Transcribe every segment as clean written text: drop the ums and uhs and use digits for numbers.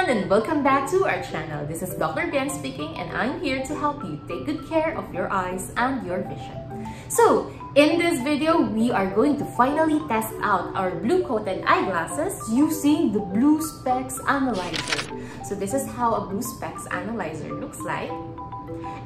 everyone, and welcome back to our channel. This is Dr. Bien speaking, and I'm here to help you take good care of your eyes and your vision. So, in this video, we are going to finally test out our blue-coated eyeglasses using the Blue Specs Analyzer. So this is how a Blue Specs Analyzer looks like.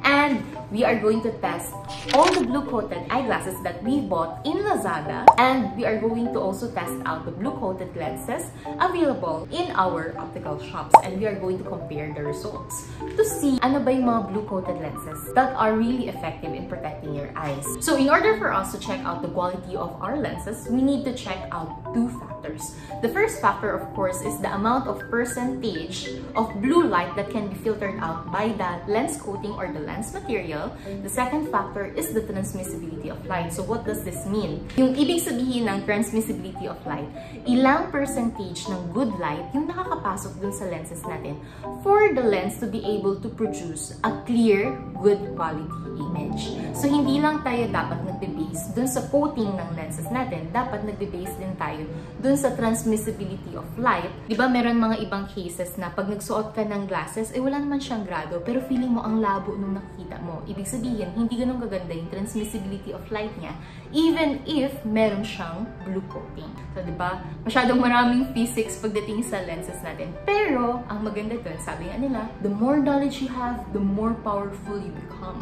And we are going to test all the blue-coated eyeglasses that we bought in Lazada, and we are going to also test out the blue-coated lenses available in our optical shops, and we are going to compare the results to see ano ba yung mga blue-coated lenses that are really effective in protecting your eyes. So in order for us to check out the quality of our lenses, we need to check out two factors. The first factor, of course, is the amount of percentage of blue light that can be filtered out by the lens coating or the lens material. The second factor is the transmissibility of light. So what does this mean? Yung ibig sabihin ng transmissibility of light, ilang percentage ng good light yung nakakapasok dun sa lenses natin for the lens to be able to produce a clear, good quality image. So hindi lang tayo dapat nagbe-base dun sa coating ng lenses natin, dapat nagbe-base din tayo dun sa transmissibility of light. Diba meron mga ibang cases na pag nagsuot ka ng glasses, wala naman siyang grado, pero feeling mo ang labo nung nakikita mo. Ibig sabihin, hindi ganun kaganda yung transmissibility of light niya, even if meron siyang blue coating. So, diba, masyadong maraming physics pagdating sa lenses natin. Pero, ang maganda dun, sabi nga nila, the more knowledge you have, the more powerful you become.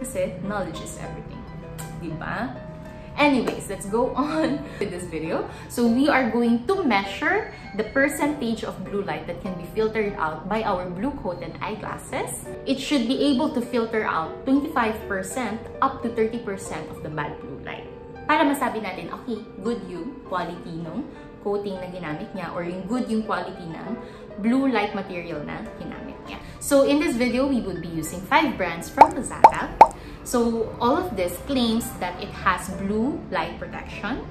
Kasi, knowledge is everything. Diba? Anyways, let's go on with this video. So we are going to measure the percentage of blue light that can be filtered out by our blue-coated eyeglasses. It should be able to filter out 25% up to 30% of the bad blue light. Para masabi natin, okay, good yung quality ng coating na ginamit niya or yung good yung quality ng blue light material na ginamit niya. So in this video, we would be using 5 brands from Lazada. So all of this claims that it has blue light protection.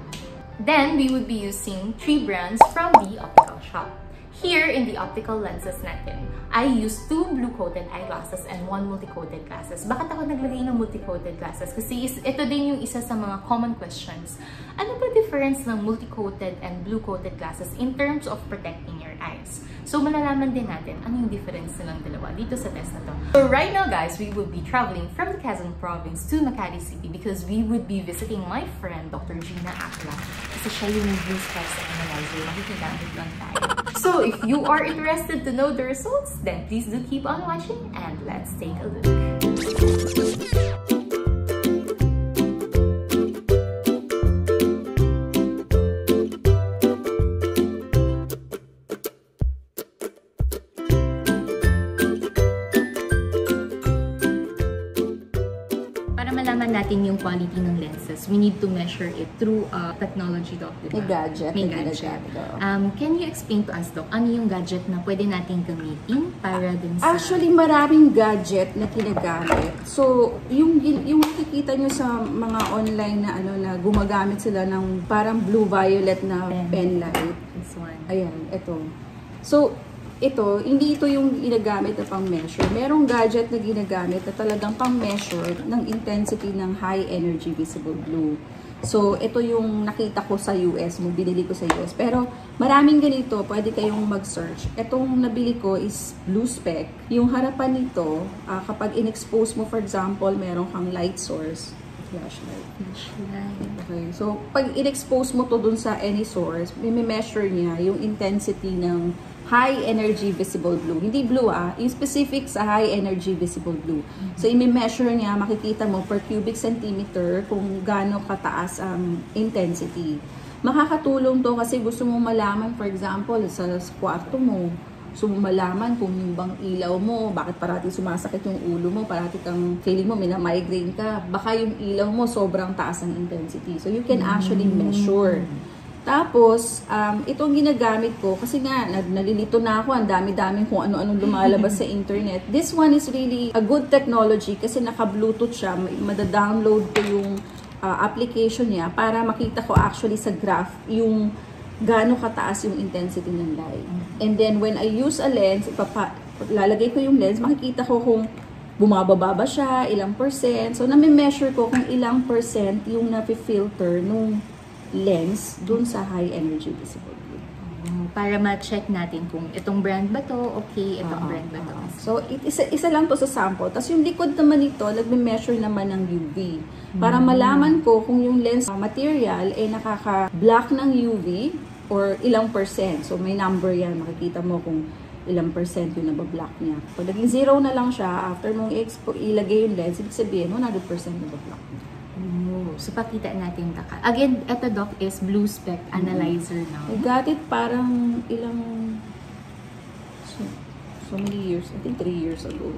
Then we would be using 3 brands from the optical shop. Here in the optical lenses natin, I use 2 blue-coated eyeglasses and 1 multi-coated glasses. Bakit ako naglagay ng multi-coated glasses? Kasi ito din yung isa sa mga common questions. Ano ba difference ng multi-coated and blue-coated glasses in terms of protecting your eyes? So malalaman din natin ano yung difference nilang dalawa dito sa test na to. So right now guys, we will be traveling from the Quezon Province to Makati City because we would be visiting my friend Dr. Gina Akla. Kasi siya yung Blue Specs Analyzer. Makikigamit lang tayo. So if you are interested to know the results, then please do keep on watching and let's take a look. Natin yung quality ng lenses, we need to measure it through technology, Doc, diba? May gadget. May gadget. Can you explain to us, Doc, ano yung gadget na pwede natin gamitin para dun sa... Actually, maraming gadget na ginagamit. So, yung nakikita nyo sa mga online na na gumagamit sila ng parang blue-violet na pen light. This one. Ayan, ito. So, hindi ito yung ginagamit na pang-measure. Merong gadget na ginagamit na talagang pang-measure ng intensity ng high energy visible blue. So, ito yung nakita ko sa US, binili ko sa US. Pero, maraming ganito, pwede kayong mag-search. Itong nabili ko is Blue Spec. Yung harapan nito, kapag in-expose mo, for example, meron kang light source, flashlight. Okay. So, pag in-expose mo to dun sa any source, may measure niya yung intensity ng high energy visible blue. Hindi blue yung specific sa high energy visible blue. So, i-measure niya, makikita mo per cubic centimeter kung gaano kataas ang intensity. Makakatulong to kasi gusto mo malaman, for example, sa kwarto mo, gusto mo malaman kung yung bang ilaw mo, bakit parati sumasakit yung ulo mo, parati kang feeling mo, may na-migraine ka, baka yung ilaw mo sobrang taas ang intensity. So, you can actually measure. Tapos, itong ginagamit ko, kasi nga, nalilito na ako, ang dami-daming kung ano-anong lumalabas sa internet. This one is really a good technology kasi naka-Bluetooth siya. Mada-download ko yung application niya para makita ko actually sa graph yung gaano kataas yung intensity ng light. And then, when I use a lens, lalagay ko yung lens, makikita ko kung bumababa ba siya, ilang percent. So, nami-measure ko kung ilang percent yung na-filter nung lens dun sa high energy visible blue. para ma-check natin kung itong brand ba to, okay, itong brand ba to. So, isa lang to sa sample. Tapos yung likod naman nito, nagme-measure naman ng UV. Para malaman ko kung yung lens material ay nakaka-block ng UV or ilang percent. So, may number yan. Makikita mo kung ilang percent yung nabablock niya. Pag naging 0 na lang siya, after mong ilagay yung lens, ibig sabihin, 100% nabablock niya. So, pakita natin taka. Again, ito Doc is Blue Spec Analyzer now. I got it parang ilang so many years. I think 3 years ago.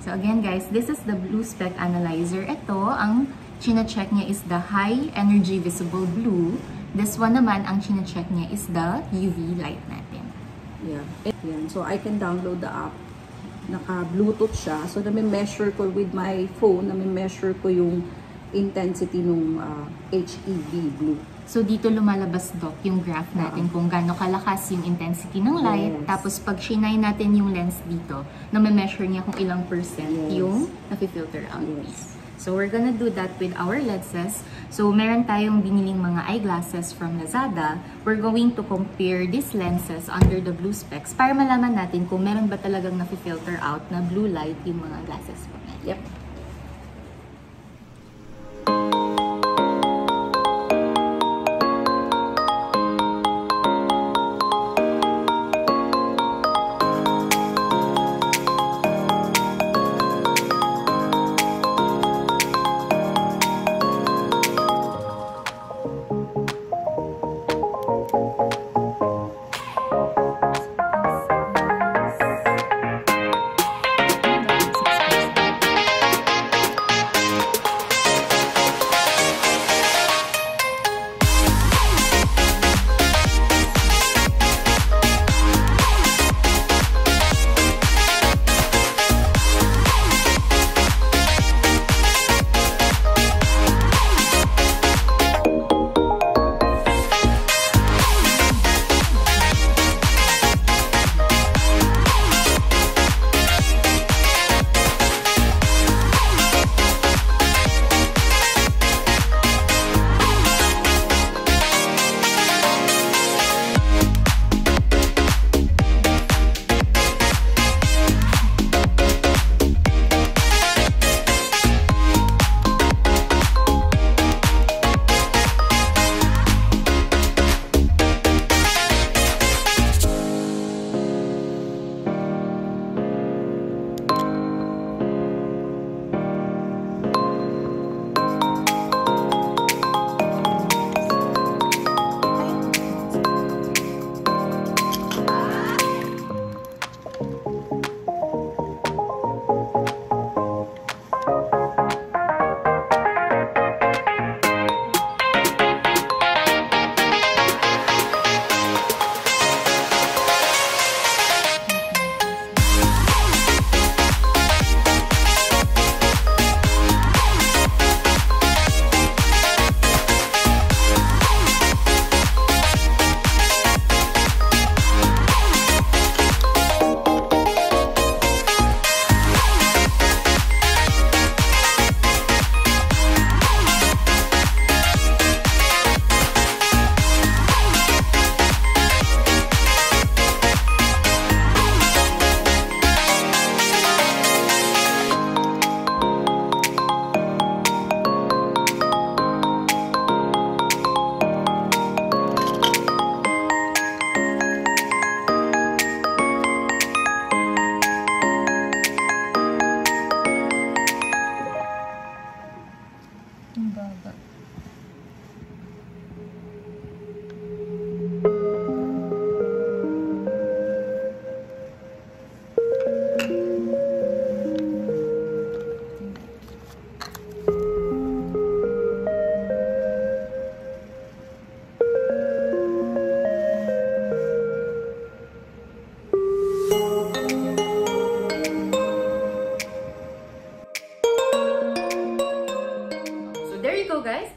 So, again guys, this is the Blue Spec Analyzer. Ito, ang chine-check niya is the High Energy Visible Blue. This one naman, ang chine-check niya is the UV light natin. Yeah. Yan. So, I can download the app. Naka-Bluetooth siya. So, nami-measure ko with my phone, nami-measure ko yung intensity nung HEV blue. So, dito lumalabas, Doc, yung graph natin kung gaano kalakas yung intensity ng light. Yes. Tapos, pag shinay natin yung lens dito, na-measure niya kung ilang percent yung nafi-filter out. Yes. So, we're gonna do that with our lenses. So, meron tayong biniling mga eyeglasses from Lazada. We're going to compare these lenses under the blue specs para malaman natin kung meron ba talagang nafi-filter out na blue light yung mga glasses po. Yep.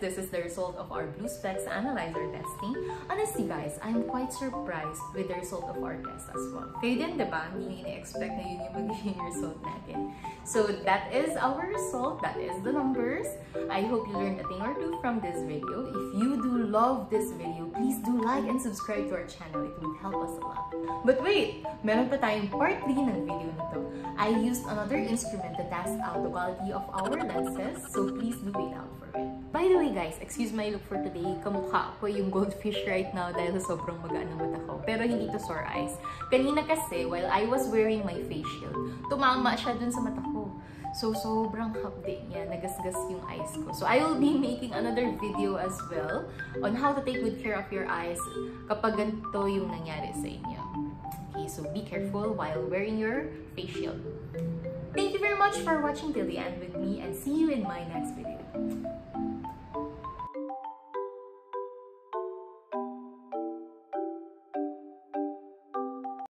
this is the result of our Blue Specs Analyzer testing. Honestly guys, I'm quite surprised with the result of our test as well. Kayo din, diba? Hindi na-expect na yun yung magiging result natin. So that is our result. That is the numbers. I hope you learned a thing or two from this video. If you do love this video, please do like and subscribe to our channel. It would help us a lot. But wait! Meron pa tayong part 3 ng video na to. I used another instrument to test out the quality of our lenses, so please do wait out for it. By the way guys, excuse my look for today. Kamukha ko yung goldfish right now dahil sa sobrang magaan ng mata ko. Pero hindi to sore eyes. Kanina kasi, while I was wearing my face shield, tumama siya dun sa mata ko. So, sobrang hapdi niya. Nagasgas yung eyes ko. So, I will be making another video as well on how to take good care of your eyes kapag ganito yung nangyari sa inyo. Okay, so be careful while wearing your face shield. Thank you very much for watching till the end with me and see you in my next video.